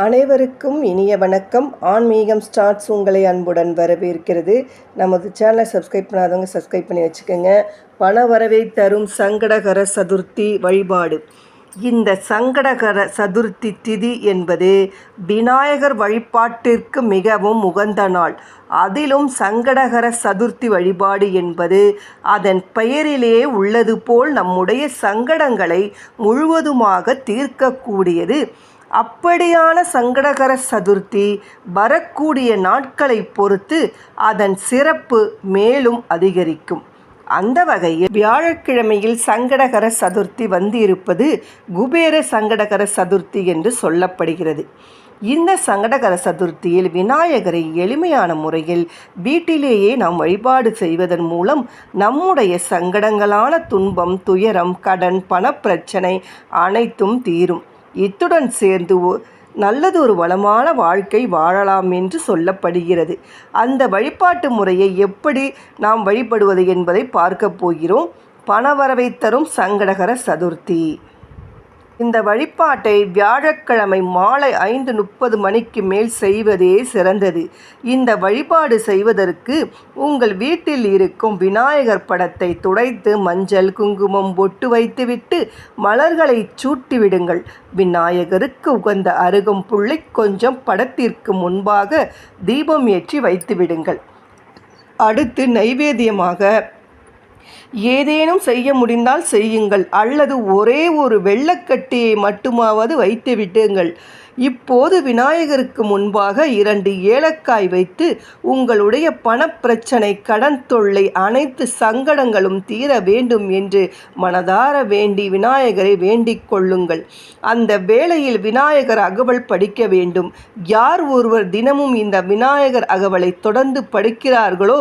அனைவருக்கும் இனிய வணக்கம். ஆன்மீகம் ஸ்டார்ட்ஸ் உங்களை அன்புடன் வரவேற்கிறது. நமது சேனலை சப்ஸ்கிரைப் பண்ணாதவங்க சப்ஸ்கிரைப் பண்ணி வச்சுக்கோங்க. பண வரவை தரும் சங்கடகர சதுர்த்தி வழிபாடு. இந்த சங்கடகர சதுர்த்தி திதி என்பது விநாயகர் வழிபாட்டிற்கு மிகவும் உகந்த நாள். அதிலும் சங்கடகர சதுர்த்தி வழிபாடு என்பது அதன் பெயரிலே உள்ளது போல் நம்முடைய சங்கடங்களை முழுவதுமாக தீர்க்கக்கூடியது. அப்படியான சங்கடகர சதுர்த்தி வரக்கூடிய நாட்களை பொறுத்து அதன் சிறப்பு மேலும் அதிகரிக்கும். அந்த வகையில் வியாழக்கிழமையில் சங்கடகர சதுர்த்தி இருப்பது குபேர சங்கடகர சதுர்த்தி என்று சொல்லப்படுகிறது. இந்த சங்கடகர சதுர்த்தியில் விநாயகரை எளிமையான முறையில் வீட்டிலேயே நாம் வழிபாடு செய்வதன் மூலம் நம்முடைய சங்கடங்களான துன்பம், துயரம், கடன், பணப்பிரச்சனை அனைத்தும் தீரும். இத்துடன் சேர்ந்து நல்லதொரு வளமான வாழ்க்கை வாழலாம் என்று சொல்லப்படுகிறது. அந்த வழிபாட்டு முறையை எப்படி நாம் வழிபடுவது என்பதை பார்க்க போகிறோம். பணவரவை தரும் சங்கடகர சதுர்த்தி. இந்த வழிபாட்டை வியாழக்கிழமை மாலை 5:30 மணிக்கு மேல் செய்வதே சிறந்தது. இந்த வழிபாடு செய்வதற்கு உங்கள் வீட்டில் இருக்கும் விநாயகர் படத்தை துடைத்து மஞ்சள், குங்குமம், பொட்டு வைத்துவிட்டு மலர்களை சூட்டிவிடுங்கள். விநாயகருக்கு உகந்த அருகம்புல்லை கொஞ்சம் படத்திற்கு முன்பாக தீபம் ஏற்றி வைத்துவிடுங்கள். அடுத்து நைவேத்தியமாக ஏதேனும் செய்ய முடிந்தால் செய்யுங்கள், அல்லது ஒரே ஒரு வெள்ளக்கட்டியை மட்டுமாவது வைத்து விடுங்கள். இப்போது விநாயகருக்கு முன்பாக 2 ஏலக்காய் வைத்து உங்களுடைய பணப்பிரச்சனை, கடன் தொல்லை, அனைத்து சங்கடங்களும் தீர வேண்டும் என்று மனதார வேண்டி விநாயகரை வேண்டிக் கொள்ளுங்கள். அந்த வேளையில் விநாயகர் அகவல் படிக்க வேண்டும். யார் ஒருவர் தினமும் இந்த விநாயகர் அகவலை தொடர்ந்து படிக்கிறார்களோ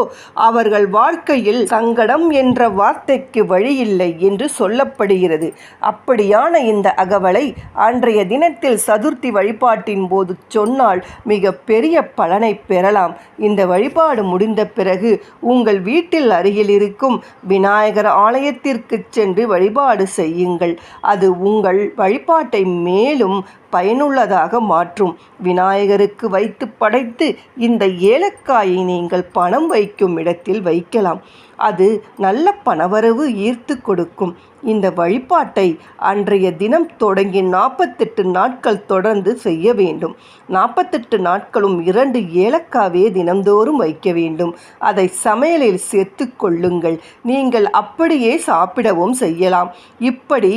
அவர்கள் வாழ்க்கையில் சங்கடம் என்ற வார்த்தைக்கு வழியில்லை என்று சொல்லப்படுகிறது. அப்படியான இந்த அகவலை அன்றைய தினத்தில் சதுர்த்தி வழிபாட்டின் போது சொன்னால் மிக பெரிய பலனை பெறலாம். இந்த வழிபாடு முடிந்த பிறகு உங்கள் வீட்டில் அருகில் இருக்கும் விநாயகர் ஆலயத்திற்கு சென்று வழிபாடு செய்யுங்கள். அது உங்கள் வழிபாட்டை மேலும் பயனுள்ளதாக மாற்றும். விநாயகருக்கு வைத்து படைத்து இந்த ஏலக்காயை நீங்கள் பணம் வைக்கும் இடத்தில் வைக்கலாம். அது நல்ல பணவரவு ஈர்த்து கொடுக்கும். இந்த வழிபாட்டை அன்றைய தினம் தொடங்கி 48 நாட்கள் தொடர்ந்து செய்ய வேண்டும். 48 நாட்களும் 2 ஏலக்காவே தினந்தோறும் வைக்க வேண்டும். அதை சமையலில் சேர்த்து கொள்ளுங்கள். நீங்கள் அப்படியே சாப்பிடவும் செய்யலாம். இப்படி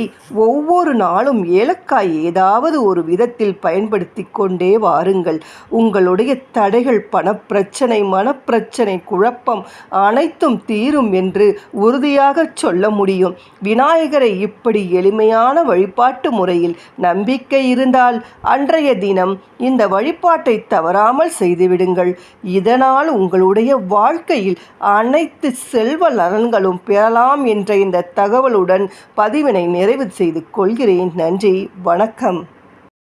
ஒவ்வொரு நாளும் ஏலக்காய் ஏதாவது ஒரு விதத்தில் பயன்படுத்தி கொண்டே வாருங்கள். உங்களுடைய தடைகள், பணப்பிரச்சனை, மனப்பிரச்சனை, குழப்பம் அனைத்தும் தீரும் என்று உறுதியாக சொல்ல முடியும். விநாயகரை இப்படி எளிமையான வழிபாட்டு முறையில் நம்பிக்கை இருந்தால் அன்றைய தினம் இந்த வழிபாட்டை தவறாமல் செய்துவிடுங்கள். இதனால் உங்களுடைய வாழ்க்கையில் அனைத்து செல்வ நலன்களும் பெறலாம் என்ற இந்த தகவலுடன் பதிவினை நிறைவு செய்து கொள்கிறேன். நன்றி, வணக்கம்.